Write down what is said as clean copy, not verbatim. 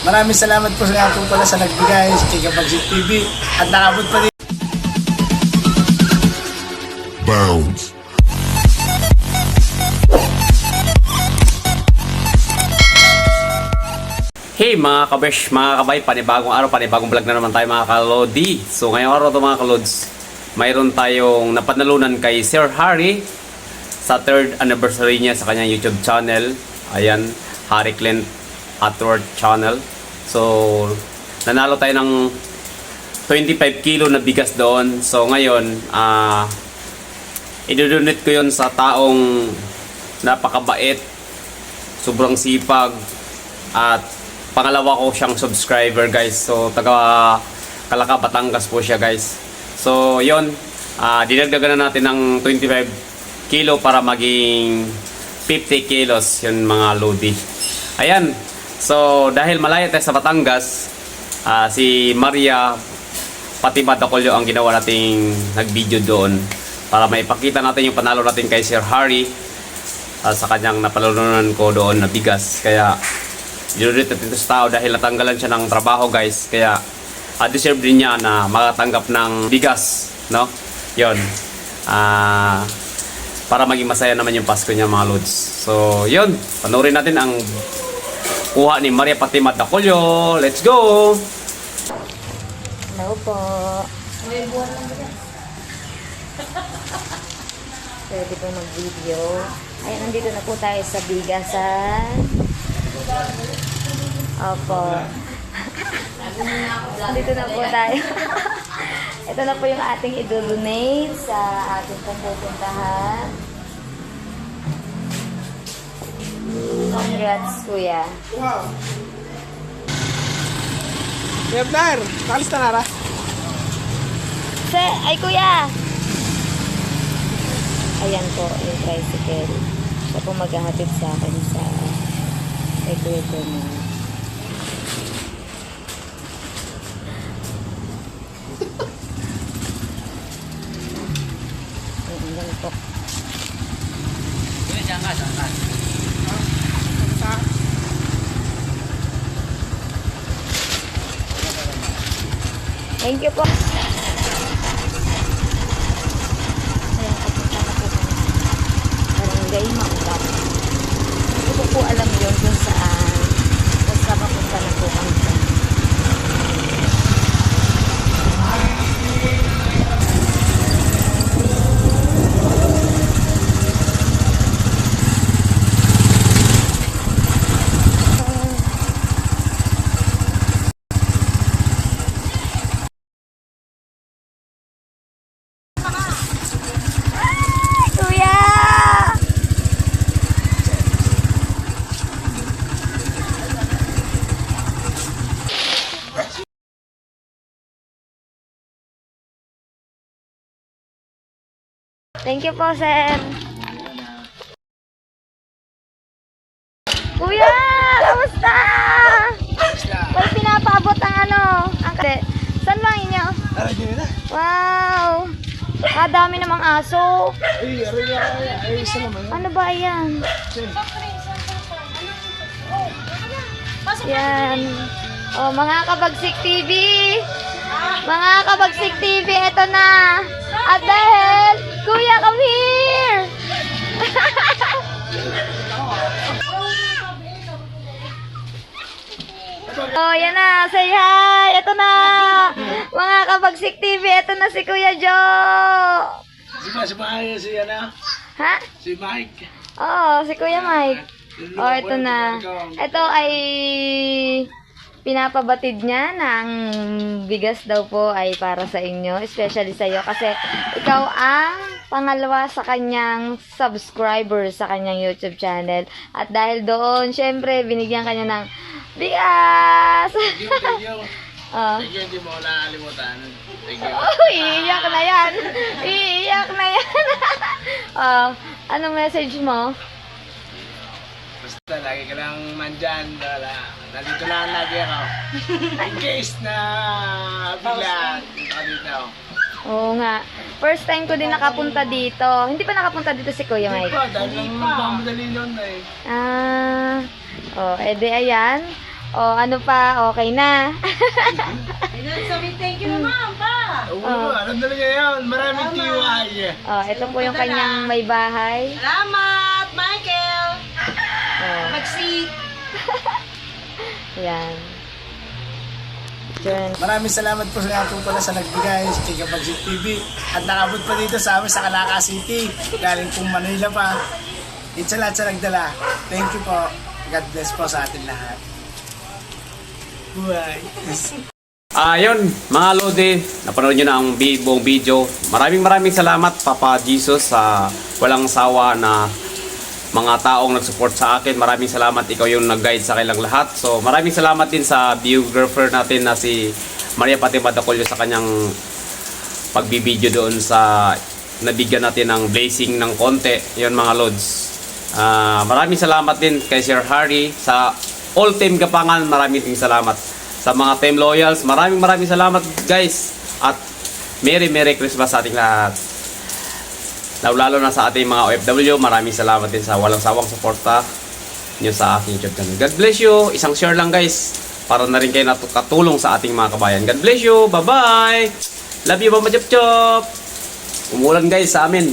Maraming salamat po sa po pala sa nagbigay sa Tigabagsik TV at nakabot pa din. Bounce. Hey mga kabesh, mga kabay, panibagong araw, panibagong vlog na naman tayo mga kalodi. So ngayong araw to mga kalods, mayroon tayong napanalunan kay Sir Harry sa 3rd anniversary niya sa kanyang YouTube channel. Ayan, Harry Clint Atward channel. So nanalo tayo ng 25 kilo na bigas doon. So ngayon, idodonate ko yun sa taong napakabait, sobrang sipag, at pangalawa ko siyang subscriber guys. So taga Calaca, Batangas po siya guys. So yon, dinagdagan na natin ng 25 kilo para maging 50 kilos yun mga lodi. Ayan, so dahil malaya tayo sa Batangas, si Maria Patimad Dacolio ang ginawa nating nag-video doon para maipakita natin yung panalo natin kay Sir Harry sa kanyang napanalunan ko doon na bigas. Kaya dinudit natin ito sa tao dahil natanggalan siya ng trabaho guys. Kaya deserve din niya na makatanggap ng bigas, no? Yon, para maging masaya naman yung Pasko niya mga lods. So yon, panoorin natin ang kuha ni Maria Patimad Dacolio. Let's go! Hello po. May buwan lang ba? Pwede po mag-video. Ay, nandito na po tayo sa bigasan. Opo. Nandito na po tayo. Ito na po yung ating i-donate sa ating pupuntahan. Congrats, kuya. Wow! Kevlar, kalis na nara? Ay, kuya! Ayan po, yung tricycle. Siya po maghahatid sa akin sa kay Kuya Jomo. Ayan po. Thank you po. Ayan, kapunta na po kami. Barangay Maulap. Hindi ko po alam yun kung saan. Basta mapunta na po kami sa Thank you po, sir. Kuya, kamusta? May pinapaabot ang ano. Saan lang inyo? Wow. Kadami namang aso. Ano ba yan? Yan. Oh, mga Kabagsik TV. Mga Kabagsik TV, eto na. At dahil, Kuya, come here! Oh, yan na. Say hi! Ito na! Mga Kabagsik TV, ito na si Kuya Joe! Si Mike, si ano? Ha? Si Mike. Oo, si Kuya Mike. Oh, ito na. Ito ay pinapabatid niya ng bigas daw po ay para sa inyo, especially sa iyo kasi ikaw ang pangalawa sa kanyang subscriber sa kanyang YouTube channel. At dahil doon, syempre, binigyan kanya ng bigas. Thank you. Oh. Thank you, hindi mo nakalimutan. Thank you. Oh, iiyak na yan. Iiyak na yan. Oh, anong message mo? Basta lagi ka lang mandyan. Nandito lang lagi ako. In case na bigla, dito ka dito. Oo nga. First time ko din nakapunta dito. Hindi pa nakapunta dito si Kuya Hindi Mike? pa, dahil lang magmamadali nun eh. Ah, oh, edi ayan. O, ano pa? Okay na. Sabi, thank you naman pa. Oo, alam na lang yun. Maraming tiwai. O, ito po yung kanyang may bahay. Salamat, Michael. O, Mag-seat. yan. Yun. Maraming salamat po sa nga po pala sa nagbigay sa Chica Bagsik TV at nakabot pa dito sa amin sa Calaca City. Galing pong Manila pa. It's sa lahat sa nagdala. Thank you po. God bless po sa atin lahat. Bye. Ayun, mga Lodi, napanood nyo na ang buong video. Maraming salamat, Papa Jesus, sa walang sawa na mga taong nag-support sa akin. Maraming salamat, ikaw yung nag-guide sa kailang lahat. So maraming salamat din sa biographer natin na si Maria Fatima Dacolio sa kanyang pagbibideo doon sa nabigyan natin ng blessing ng konti. Yun mga Lods. Maraming salamat din kay Sir Harry sa all team Gapangan. Maraming salamat sa mga team loyals. Maraming salamat guys. At Merry Christmas sa ating lahat. Lalo na sa ating mga OFW, maraming salamat din sa walang sawang suporta nyo sa aking YouTube channel. God bless you. Isang share lang guys para na rin kayo katulong sa ating mga kabayan. God bless you. Bye-bye. Love you, Mama Chop Chop. Umulan guys sa amin.